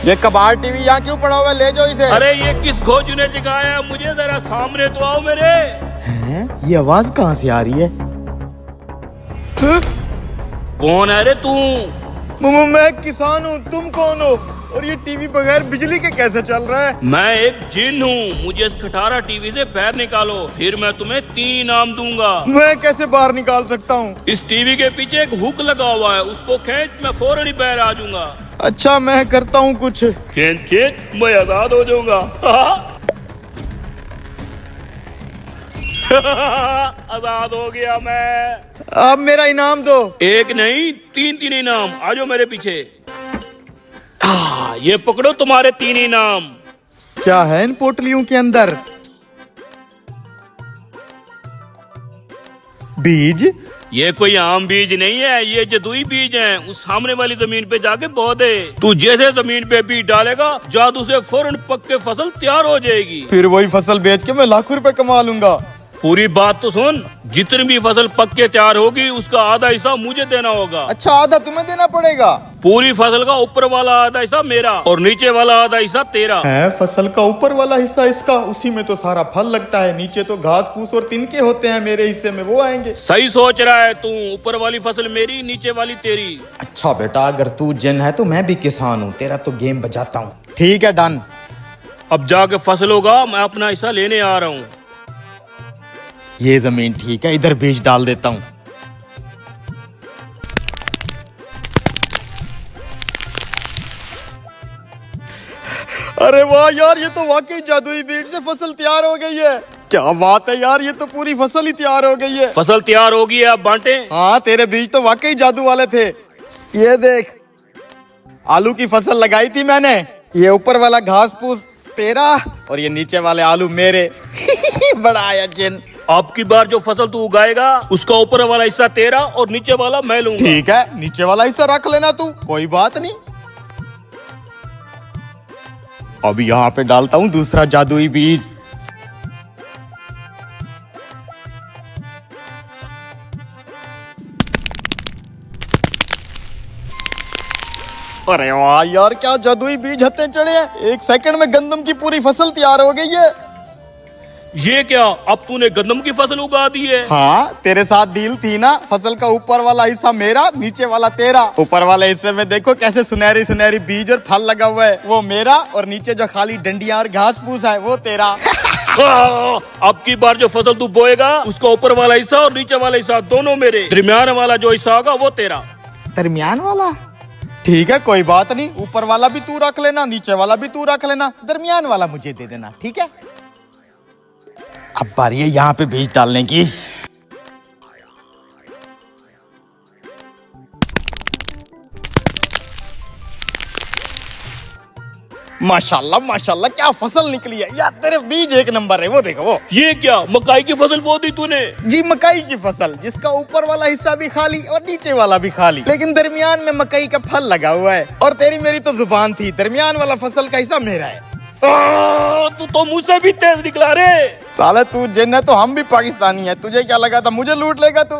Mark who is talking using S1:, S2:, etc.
S1: ये कबाड़ टीवी यहाँ क्यों पड़ा हुआ है? ले जाओ इसे।
S2: अरे ये किस खोजू ने जगाया? मुझे जरा सामने तो आओ मेरे।
S1: हैं? ये आवाज कहाँ से आ रही है?
S2: कौन है रे तू?
S1: मैं किसान हूँ, तुम कौन हो? और ये टीवी बगैर बिजली के कैसे चल रहा है?
S2: मैं एक जिन हूँ, मुझे इस खटारा टीवी से पैर निकालो, फिर मैं तुम्हें 3 इनाम दूंगा।
S1: मैं कैसे बाहर निकाल सकता हूँ?
S2: इस टीवी के पीछे एक हुक लगा हुआ है, उसको खींच, मैं फौरन ही बाहर आ जाऊंगा।
S1: अच्छा मैं करता हूँ कुछ।
S2: खींच खींच, मैं आजाद हो जाऊंगा। आजाद हो गया मैं।
S1: अब मेरा इनाम दो।
S2: एक नहीं 3 इनाम। आ जाओ मेरे पीछे। ये पकड़ो तुम्हारे 3 इनाम।
S1: क्या है इन पोटलियों के अंदर? बीज?
S2: ये कोई आम बीज नहीं है, ये जदुई बीज हैं। उस सामने वाली जमीन पे जाके बो दे। तू जैसे जमीन पे बीज डालेगा, जादू से फौरन पक्के फसल तैयार हो जाएगी।
S1: फिर वही फसल बेच के मैं लाखों रुपए कमा लूंगा।
S2: पूरी बात तो सुन, जितनी भी फसल पक के तैयार होगी उसका आधा हिस्सा मुझे देना होगा।
S1: अच्छा आधा तुम्हें देना पड़ेगा?
S2: पूरी फसल का ऊपर वाला आधा हिस्सा मेरा और नीचे वाला आधा हिस्सा तेरा
S1: है। फसल का ऊपर वाला हिस्सा इसका, उसी में तो सारा फल लगता है, नीचे तो घास फूस और तिनके होते हैं, मेरे हिस्से में वो आएंगे।
S2: सही सोच रहा है तू। ऊपर वाली फसल मेरी, नीचे वाली तेरी।
S1: अच्छा बेटा, अगर तू जिन है तो मैं भी किसान हूँ, तेरा तो गेम बजाता हूँ। ठीक है डन।
S2: अब जाके फसल होगा, मैं अपना हिस्सा लेने आ रहा हूँ।
S1: ये जमीन ठीक है, इधर बीज डाल देता हूँ। अरे वाह यार, ये तो वाकई जादुई बीज से फसल तैयार हो गई है। क्या बात है यार, ये तो पूरी फसल ही तैयार हो गई है।
S2: फसल तैयार होगी, आप बांटे।
S1: हाँ तेरे बीज तो वाकई जादू वाले थे। ये देख, आलू की फसल लगाई थी मैंने। ये ऊपर वाला घास फूस तेरा और ये नीचे वाले आलू मेरे। बड़ा आया जिन।
S2: अब की बार जो फसल तू उगाएगा उसका ऊपर वाला हिस्सा तेरा और नीचे वाला मैं लूंगा।
S1: ठीक है, नीचे वाला हिस्सा रख लेना तू, कोई बात नहीं। अब यहाँ पे डालता हूँ दूसरा जादुई बीज। अरे वाह यार, क्या जादुई बीज हत्ते चढ़े हैं। 1 सेकंड में गंदम की पूरी फसल तैयार हो गई है।
S2: ये क्या, अब तूने गंदम की फसल उगा दी है?
S1: हाँ तेरे साथ डील थी ना, फसल का ऊपर वाला हिस्सा मेरा, नीचे वाला तेरा। ऊपर वाले हिस्से में देखो कैसे सुनहरी सुनहरी बीज और फल लगा हुआ है, वो मेरा, और नीचे जो खाली डंडियां और घास फूस है वो तेरा।
S2: अब की बार जो फसल तू बोएगा उसका ऊपर वाला हिस्सा और नीचे वाला हिस्सा दोनों मेरे। दरमियान वाला जो हिस्सा होगा वो तेरा।
S1: दरमियान वाला? ठीक है कोई बात नहीं, ऊपर वाला भी तू रख लेना, नीचे वाला भी तू रख लेना, दरमियान वाला मुझे दे देना, ठीक है? अब बारी है यहाँ पे बीज डालने की। माशाल्लाह माशाल्लाह, क्या फसल निकली है यार, तेरे बीज एक नंबर है। वो देखो वो।
S2: ये क्या, मकाई की फसल बो दी तूने?
S1: जी मकाई की फसल, जिसका ऊपर वाला हिस्सा भी खाली और नीचे वाला भी खाली, लेकिन दरमियान में मकई का फल लगा हुआ है। और तेरी मेरी तो जुबान थी, दरमियान वाला फसल का हिस्सा मेरा है।
S2: तू तो मुझसे भी तेज निकला रे।
S1: साला तू जिन है तो हम भी पाकिस्तानी है, तुझे क्या लगा था मुझे लूट लेगा तू?